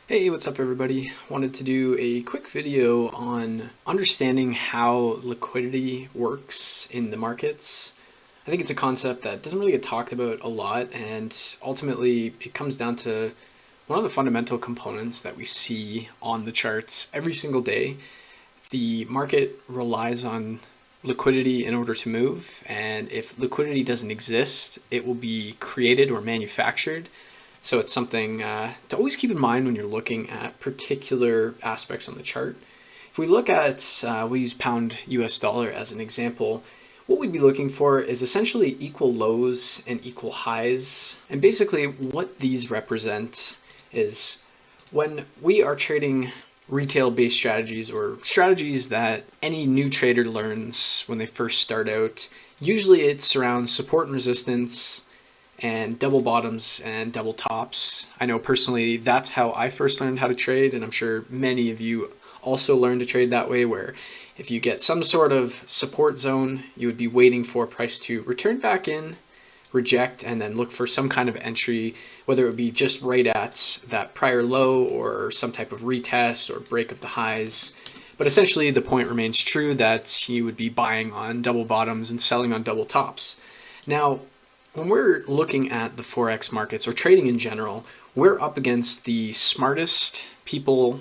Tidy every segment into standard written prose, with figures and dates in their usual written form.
Hey, what's up everybody? Wanted to do a quick video on understanding how liquidity works in the markets. I think it's a concept that doesn't really get talked about a lot, and ultimately it comes down to one of the fundamental components that we see on the charts every single day. The market relies on liquidity in order to move, and if liquidity doesn't exist, it will be created or manufactured. So it's something to always keep in mind when you're looking at particular aspects on the chart. If we look at, we use pound US dollar as an example, what we'd be looking for is essentially equal lows and equal highs. And basically what these represent is when we are trading retail-based strategies or strategies that any new trader learns when they first start out, usually it surrounds support and resistance, and double bottoms and double tops. I know personally that's how I first learned how to trade, and I'm sure many of you also learned to trade that way, where if you get some sort of support zone, you would be waiting for price to return back in, reject, and then look for some kind of entry, whether it would be just right at that prior low or some type of retest or break of the highs. But essentially the point remains true that you would be buying on double bottoms and selling on double tops. Now, when we're looking at the Forex markets or trading in general, we're up against the smartest people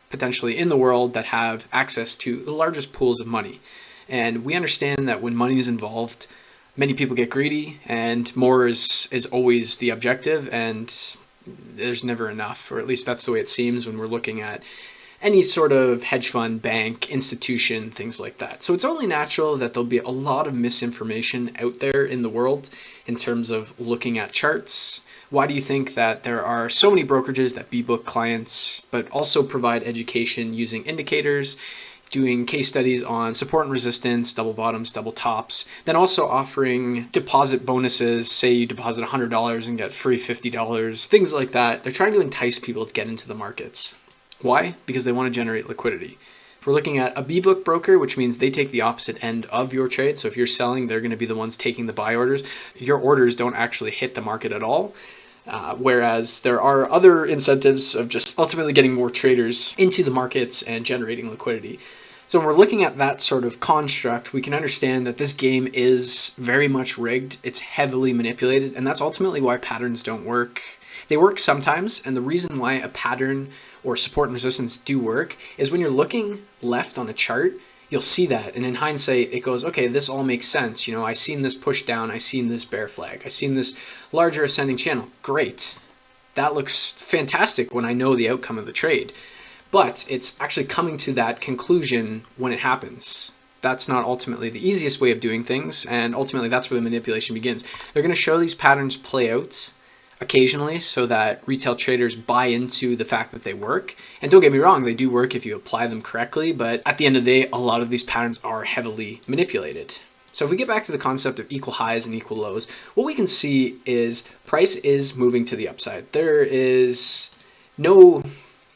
potentially in the world that have access to the largest pools of money. And we understand that when money is involved, many people get greedy, and more is always the objective, and there's never enough, or at least that's the way it seems when we're looking at any sort of hedge fund, bank, institution, things like that. So it's only natural that there'll be a lot of misinformation out there in the world in terms of looking at charts. Why do you think that there are so many brokerages that B-book clients, but also provide education using indicators, doing case studies on support and resistance, double bottoms, double tops, then also offering deposit bonuses, say you deposit $100 and get free $50, things like that. They're trying to entice people to get into the markets. Why? Because they want to generate liquidity. If we're looking at a B-book broker, which means they take the opposite end of your trade. So if you're selling, they're going to be the ones taking the buy orders. Your orders don't actually hit the market at all. Whereas there are other incentives of just ultimately getting more traders into the markets and generating liquidity. So when we're looking at that sort of construct, we can understand that this game is very much rigged. It's heavily manipulated, and that's ultimately why patterns don't work. They work sometimes, and the reason why a pattern or support and resistance do work is when you're looking left on a chart, you'll see that, and in hindsight it goes, okay, this all makes sense. You know, I seen this push down, I seen this bear flag, I seen this larger ascending channel. Great, that looks fantastic when I know the outcome of the trade, but it's actually coming to that conclusion when it happens. That's not ultimately the easiest way of doing things, and ultimately that's where the manipulation begins. They're going to show these patterns play out occasionally so that retail traders buy into the fact that they work. And don't get me wrong, they do work if you apply them correctly, but at the end of the day, a lot of these patterns are heavily manipulated. So if we get back to the concept of equal highs and equal lows, what we can see is price is moving to the upside. There is no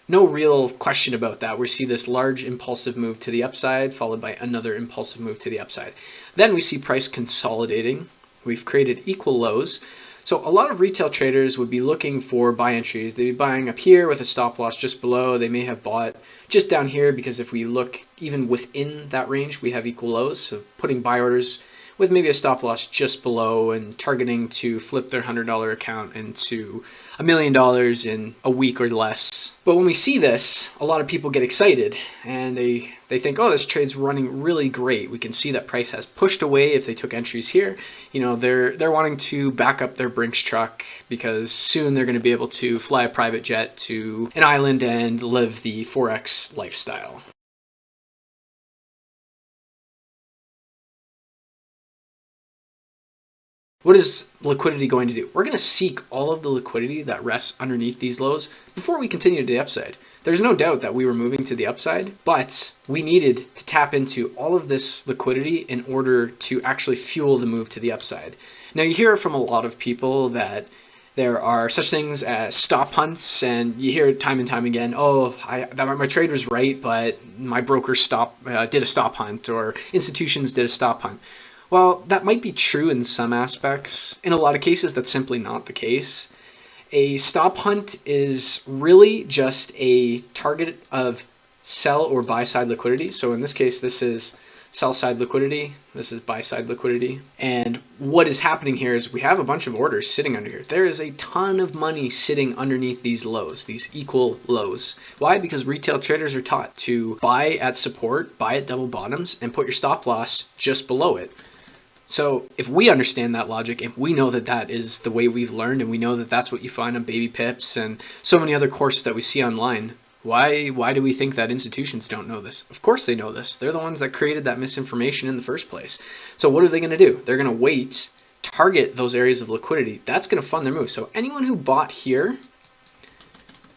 real question about that. We see this large impulsive move to the upside followed by another impulsive move to the upside. Then we see price consolidating. We've created equal lows. So a lot of retail traders would be looking for buy entries. They'd be buying up here with a stop loss just below. They may have bought just down here because if we look even within that range, we have equal lows. So putting buy orders with maybe a stop loss just below and targeting to flip their $100 account into $1 million in a week or less. But when we see this, a lot of people get excited and they think, oh, this trade's running really great. We can see that price has pushed away if they took entries here. You know, they're wanting to back up their Brinks truck because soon they're going to be able to fly a private jet to an island and live the Forex lifestyle. What is liquidity going to do? We're going to seek all of the liquidity that rests underneath these lows before we continue to the upside. There's no doubt that we were moving to the upside, but we needed to tap into all of this liquidity in order to actually fuel the move to the upside. Now you hear from a lot of people that there are such things as stop hunts, and you hear it time and time again, oh, my trade was right, but my broker did a stop hunt, or institutions did a stop hunt. Well, that might be true in some aspects. In a lot of cases, that's simply not the case. a stop hunt is really just a target of sell or buy side liquidity. So in this case, this is sell side liquidity, this is buy side liquidity. And what is happening here is we have a bunch of orders sitting under here. There is a ton of money sitting underneath these lows, these equal lows. Why? Because retail traders are taught to buy at support, buy at double bottoms, and put your stop loss just below it. So if we understand that logic, and we know that that is the way we've learned, and we know that that's what you find on Baby Pips and so many other courses that we see online, why do we think that institutions don't know this? Of course they know this. They're the ones that created that misinformation in the first place. So what are they going to do? They're going to wait, target those areas of liquidity. That's going to fund their move. So anyone who bought here,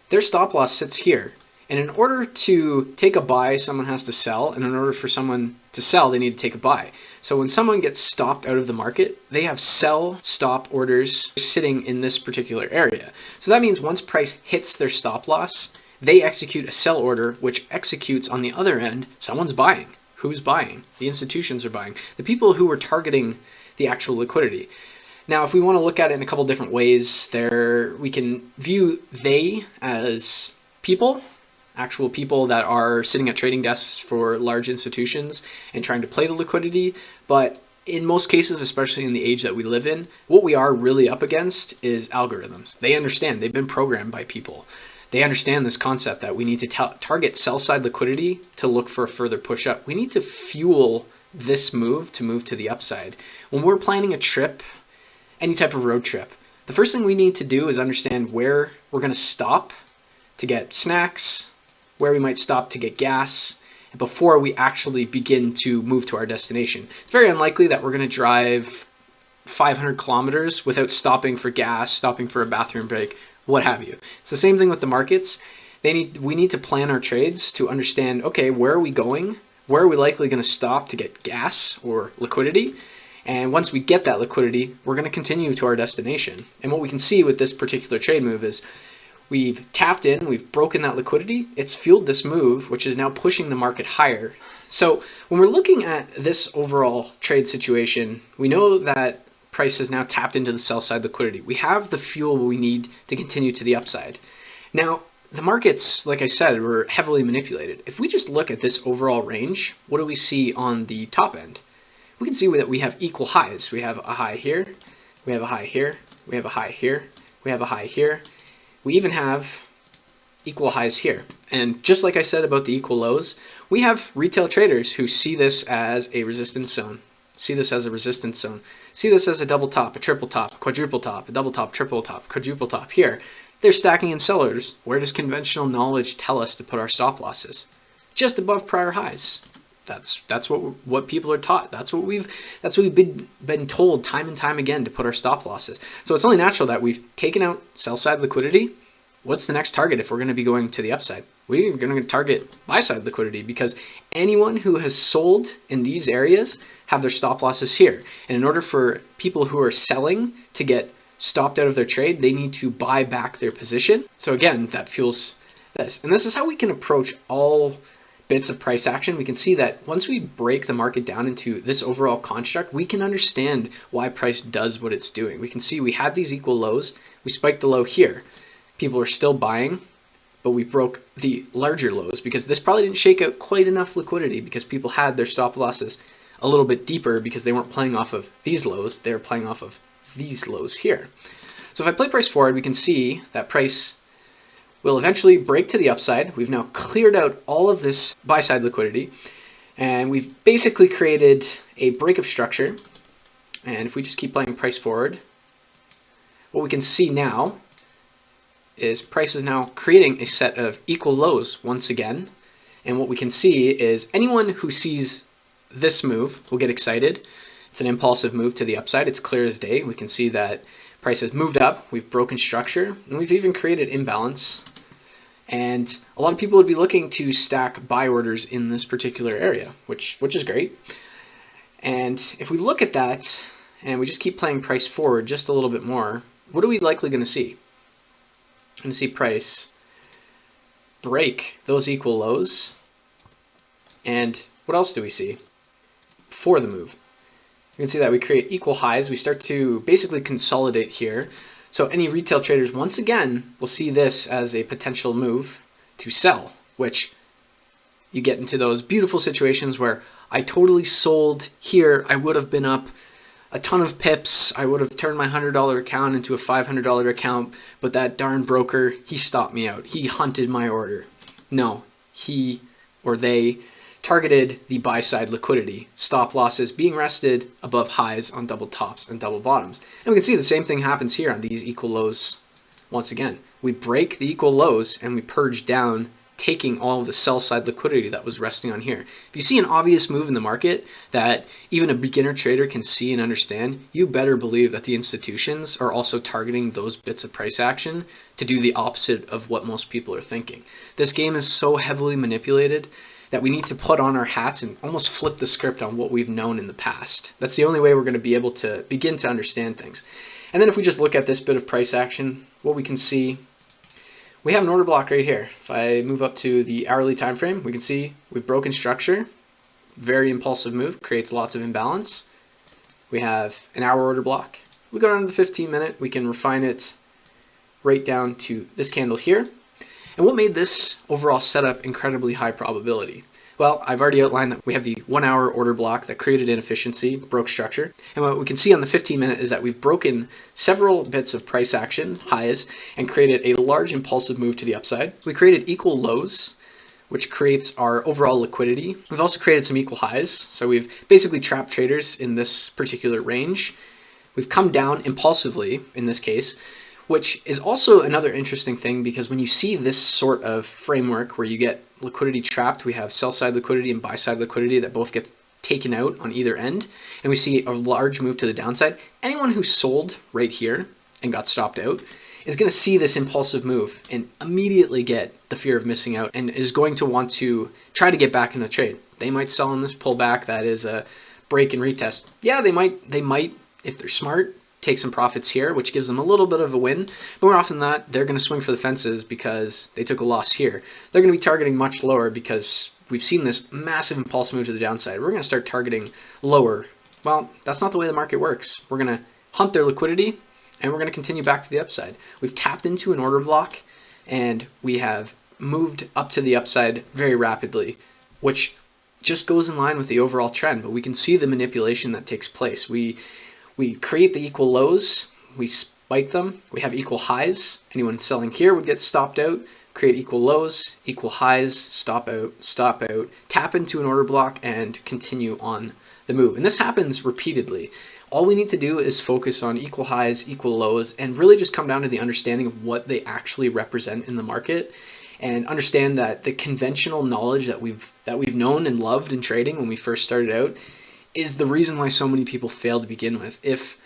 their stop loss sits here. And in order to take a buy, someone has to sell. And in order for someone to sell, they need to take a buy. So when someone gets stopped out of the market, they have sell stop orders sitting in this particular area. So that means once price hits their stop loss, they execute a sell order, which executes on the other end. Someone's buying. Who's buying? The institutions are buying. The people who are targeting the actual liquidity. Now, if we want to look at it in a couple different ways, we can view they as people, actual people that are sitting at trading desks for large institutions and trying to play the liquidity. But in most cases, especially in the age that we live in, what we are really up against is algorithms. They understand. They've been programmed by people. They understand this concept that we need to target sell-side liquidity to look for a further push up. We need to fuel this move to move to the upside. When we're planning a trip, any type of road trip, the first thing we need to do is understand where we're going to stop to get snacks, where we might stop to get gas, before we actually begin to move to our destination. It's very unlikely that we're going to drive 500 kilometers without stopping for gas, stopping for a bathroom break, what have you. It's the same thing with the markets. We need to plan our trades to understand, okay, where are we going? Where are we likely going to stop to get gas or liquidity? And once we get that liquidity, we're going to continue to our destination. And what we can see with this particular trade move is we've tapped in, we've broken that liquidity, it's fueled this move, which is now pushing the market higher. So when we're looking at this overall trade situation, we know that price has now tapped into the sell side liquidity. We have the fuel we need to continue to the upside. Now, the markets, like I said, were heavily manipulated. If we just look at this overall range, what do we see on the top end? We can see that we have equal highs. We have a high here, we have a high here, we have a high here, we have a high here. We even have equal highs here. And just like I said about the equal lows, we have retail traders who see this as a resistance zone, see this as a resistance zone, see this as a double top, a triple top, a quadruple top, a double top, triple top, quadruple top here. They're stacking in sellers. Where does conventional knowledge tell us to put our stop losses? Just above prior highs. That's what people are taught. That's what we've been told time and time again to put our stop losses. So it's only natural that we've taken out sell side liquidity. What's the next target if we're going to be going to the upside? We're going to target buy side liquidity, because anyone who has sold in these areas have their stop losses here. And in order for people who are selling to get stopped out of their trade, they need to buy back their position. So again, that fuels this. And this is how we can approach all bits of price action. We can see that once we break the market down into this overall construct, we can understand why price does what it's doing. We can see we had these equal lows. We spiked the low here. People are still buying, but we broke the larger lows because this probably didn't shake out quite enough liquidity, because people had their stop losses a little bit deeper because they weren't playing off of these lows. They were playing off of these lows here. So if I play price forward, we can see that price will eventually break to the upside. We've now cleared out all of this buy side liquidity, and we've basically created a break of structure. And if we just keep playing price forward, what we can see now is price is now creating a set of equal lows once again. And what we can see is anyone who sees this move will get excited. It's an impulsive move to the upside. It's clear as day. We can see that price has moved up, we've broken structure, and we've even created imbalance. And a lot of people would be looking to stack buy orders in this particular area, which is great. And if we look at that and we just keep playing price forward just a little bit more, what are we likely going to see? I'm going to see price break those equal lows. And what else do we see for the move? You can see that we create equal highs. We start to basically consolidate here. So any retail traders, once again, will see this as a potential move to sell, which you get into those beautiful situations where I totally sold here. I would have been up a ton of pips. I would have turned my $100 account into a $500 account, but that darn broker, he stopped me out. He hunted my order. No, he or they targeted the buy side liquidity, stop losses being rested above highs on double tops and double bottoms. And we can see the same thing happens here on these equal lows. Once again, we break the equal lows and we purge down, taking all of the sell side liquidity that was resting on here. If you see an obvious move in the market that even a beginner trader can see and understand, you better believe that the institutions are also targeting those bits of price action to do the opposite of what most people are thinking. This game is so heavily manipulated that we need to put on our hats and almost flip the script on what we've known in the past. That's the only way we're going to be able to begin to understand things. And then if we just look at this bit of price action, what we can see, we have an order block right here. If I move up to the hourly time frame, we can see we've broken structure. Very impulsive move, creates lots of imbalance. We have an hour order block. We go down to the 15-minute, we can refine it right down to this candle here. And what made this overall setup incredibly high probability? Well, I've already outlined that we have the 1 hour order block that created inefficiency, broke structure. And what we can see on the 15-minute is that we've broken several bits of price action, highs, and created a large impulsive move to the upside. We created equal lows, which creates our overall liquidity. We've also created some equal highs. So we've basically trapped traders in this particular range. We've come down impulsively in this case, which is also another interesting thing, because when you see this sort of framework where you get liquidity trapped, we have sell side liquidity and buy side liquidity that both get taken out on either end, and we see a large move to the downside. Anyone who sold right here and got stopped out is going to see this impulsive move and immediately get the fear of missing out and is going to want to try to get back in the trade. They might sell in this pullback that is a break and retest. Yeah, they might, if they're smart, take some profits here, which gives them a little bit of a win. But more often than not, they're going to swing for the fences because they took a loss here. They're going to be targeting much lower because we've seen this massive impulse move to the downside. We're going to start targeting lower. Well, that's not the way the market works. We're going to hunt their liquidity and we're going to continue back to the upside. We've tapped into an order block and we have moved up to the upside very rapidly, which just goes in line with the overall trend. But we can see the manipulation that takes place. We create the equal lows, we spike them, we have equal highs. Anyone selling here would get stopped out, create equal lows, equal highs, stop out, tap into an order block, and continue on the move. And this happens repeatedly. All we need to do is focus on equal highs, equal lows, and really just come down to the understanding of what they actually represent in the market, and understand that the conventional knowledge that we've known and loved in trading when we first started out is the reason why so many people fail to begin with. If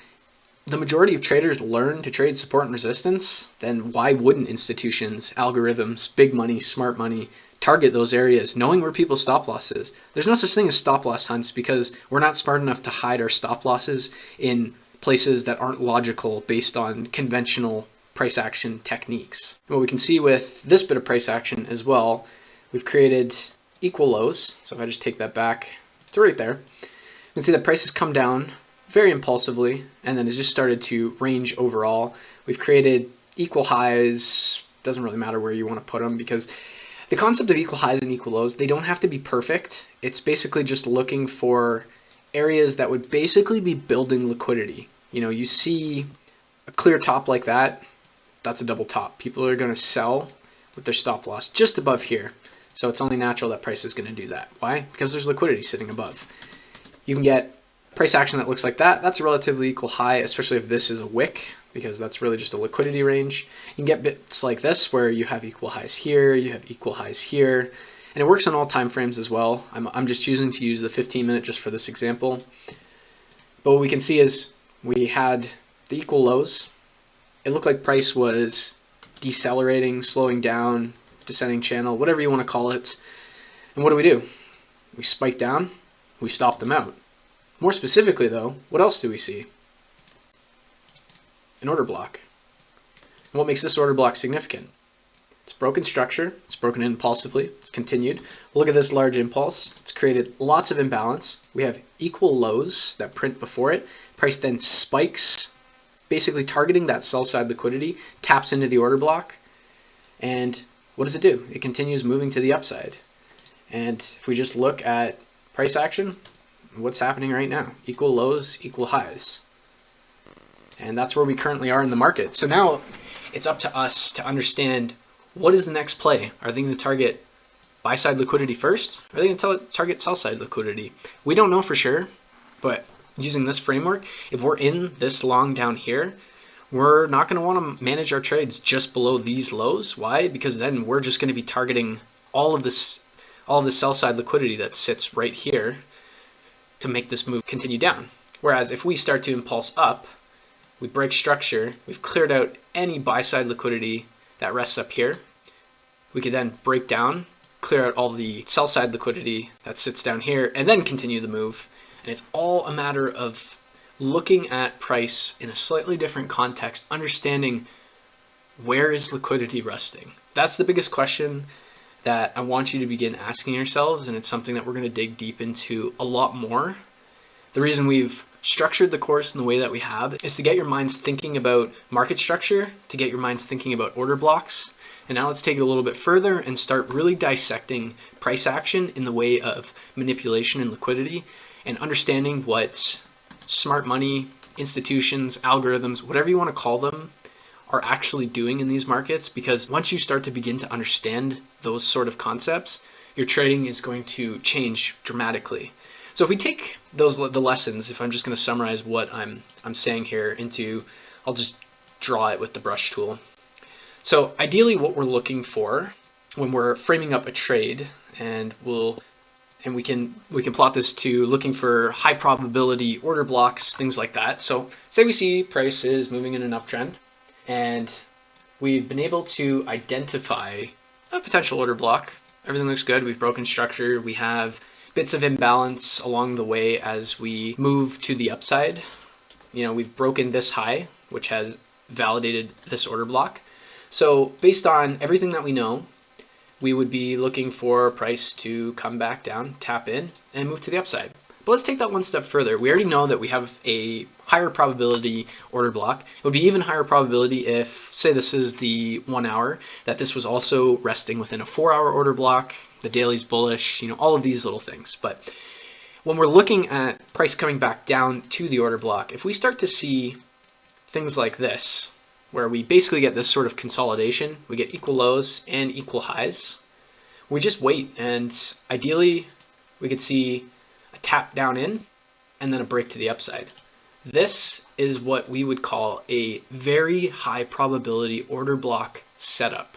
the majority of traders learn to trade support and resistance, then why wouldn't institutions, algorithms, big money, smart money target those areas, knowing where people's stop loss is? There's no such thing as stop loss hunts because we're not smart enough to hide our stop losses in places that aren't logical based on conventional price action techniques. And what we can see with this bit of price action as well, we've created equal lows. So if I just take that back to right there, you can see that prices come down very impulsively and then has just started to range overall. We've created equal highs. Doesn't really matter where you want to put them, because the concept of equal highs and equal lows, they don't have to be perfect. It's basically just looking for areas that would basically be building liquidity. You know, you see a clear top like that, that's a double top. People are going to sell with their stop loss just above here. So it's only natural that price is going to do that. Why? Because there's liquidity sitting above. You can get price action that looks like that. That's a relatively equal high, especially if this is a wick, because that's really just a liquidity range. You can get bits like this where you have equal highs here, you have equal highs here, and it works on all time frames as well. I'm just choosing to use the 15-minute just for this example. But what we can see is we had the equal lows. It looked like price was decelerating, slowing down, descending channel, whatever you want to call it. And what do? We spike down, we stop them out. More specifically though, what else do we see? An order block. And what makes this order block significant? It's broken structure, it's broken impulsively, it's continued. Look at this large impulse, it's created lots of imbalance. We have equal lows that print before it. Price then spikes basically targeting that sell side liquidity, taps into the order block, and what does it do? It continues moving to the upside. And if we just look at price action, what's happening right now? Equal lows, equal highs. And that's where we currently are in the market. So now it's up to us to understand, what is the next play? Are they going to target buy side liquidity first? Or are they going to target sell side liquidity? We don't know for sure, but using this framework, if we're in this long down here, we're not going to want to manage our trades just below these lows. Why? Because then we're just going to be targeting all of the sell side liquidity that sits right here to make this move continue down. Whereas if we start to impulse up, we break structure, we've cleared out any buy side liquidity that rests up here. We could then break down, clear out all the sell side liquidity that sits down here, and then continue the move. And it's all a matter of looking at price in a slightly different context, understanding where is liquidity resting. That's the biggest question that I want you to begin asking yourselves, and it's something that we're going to dig deep into a lot more. The reason we've structured the course in the way that we have is to get your minds thinking about market structure, to get your minds thinking about order blocks. And now let's take it a little bit further and start really dissecting price action in the way of manipulation and liquidity, and understanding what smart money, institutions, algorithms, whatever you want to call them, are actually doing in these markets. Because once you start to begin to understand those sort of concepts, your trading is going to change dramatically. So if we take the lessons, if I'm just going to summarize what I'm saying here into, I'll just draw it with the brush tool. So ideally what we're looking for when we're framing up a trade, and we can plot this to looking for high probability order blocks, things like that. So say we see price is moving in an uptrend, and we've been able to identify a potential order block. Everything looks good. We've broken structure. We have bits of imbalance along the way as we move to the upside. We've broken this high, which has validated this order block. So based on everything that we know, we would be looking for price to come back down, tap in, and move to the upside. But let's take that one step further. We already know that we have a higher probability order block. It would be even higher probability if, say this is the 1 hour, that this was also resting within a 4-hour order block, the daily's bullish, all of these little things. But when we're looking at price coming back down to the order block, if we start to see things like this, where we basically get this sort of consolidation, we get equal lows and equal highs, we just wait, and ideally we could see a tap down in and then a break to the upside. This is what we would call a very high probability order block setup.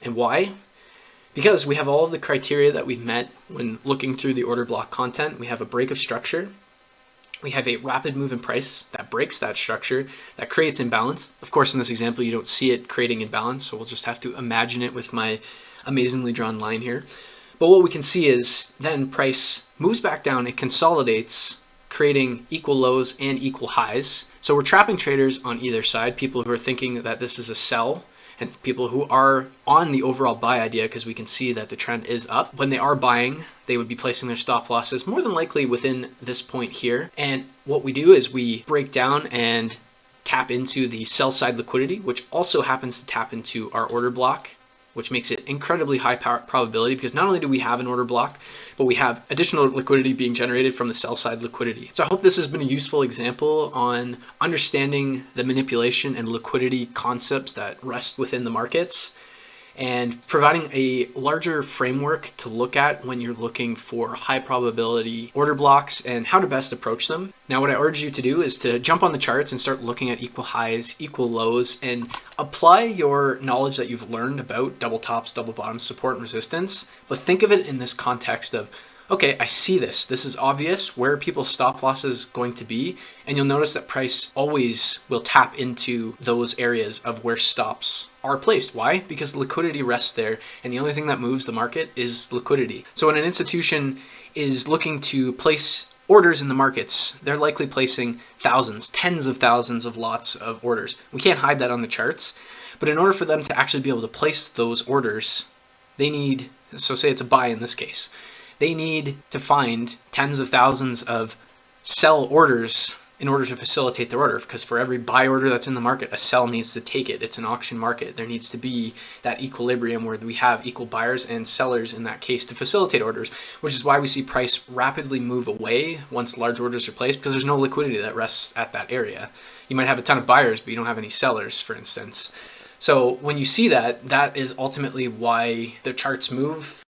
And why? Because we have all of the criteria that we've met when looking through the order block content. We have a break of structure. We have a rapid move in price that breaks that structure, that creates imbalance. Of course, in this example, you don't see it creating imbalance, so we'll just have to imagine it with my amazingly drawn line here. But what we can see is then price moves back down, it consolidates, creating equal lows and equal highs. So we're trapping traders on either side, people who are thinking that this is a sell, and people who are on the overall buy idea, because we can see that the trend is up. When they are buying, they would be placing their stop losses more than likely within this point here. And what we do is we break down and tap into the sell side liquidity, which also happens to tap into our order block, which makes it incredibly high probability, because not only do we have an order block, but we have additional liquidity being generated from the sell side liquidity. So I hope this has been a useful example on understanding the manipulation and liquidity concepts that rest within the markets, and providing a larger framework to look at when you're looking for high probability order blocks and how to best approach them. Now, what I urge you to do is to jump on the charts and start looking at equal highs, equal lows, and apply your knowledge that you've learned about double tops, double bottoms, support and resistance. But think of it in this context of, okay, I see this. This is obvious. Where are people's stop losses going to be? And you'll notice that price always will tap into those areas of where stops are placed. Why? Because liquidity rests there, and the only thing that moves the market is liquidity. So when an institution is looking to place orders in the markets, they're likely placing thousands, tens of thousands of lots of orders. We can't hide that on the charts, but in order for them to actually be able to place those orders, they need, so say it's a buy in this case, they need to find tens of thousands of sell orders in order to facilitate the order, because for every buy order that's in the market, a sell needs to take it. It's an auction market. There needs to be that equilibrium where we have equal buyers and sellers in that case to facilitate orders, which is why we see price rapidly move away once large orders are placed, because there's no liquidity that rests at that area. You might have a ton of buyers, but you don't have any sellers, for instance. So when you see that, that is ultimately why the charts move.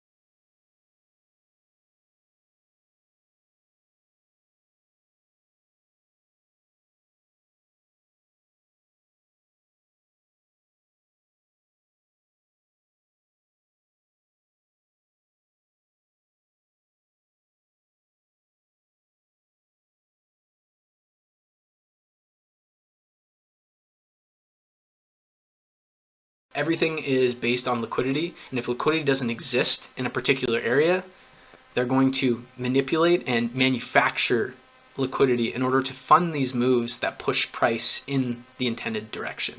Everything is based on liquidity, and if liquidity doesn't exist in a particular area, they're going to manipulate and manufacture liquidity in order to fund these moves that push price in the intended direction.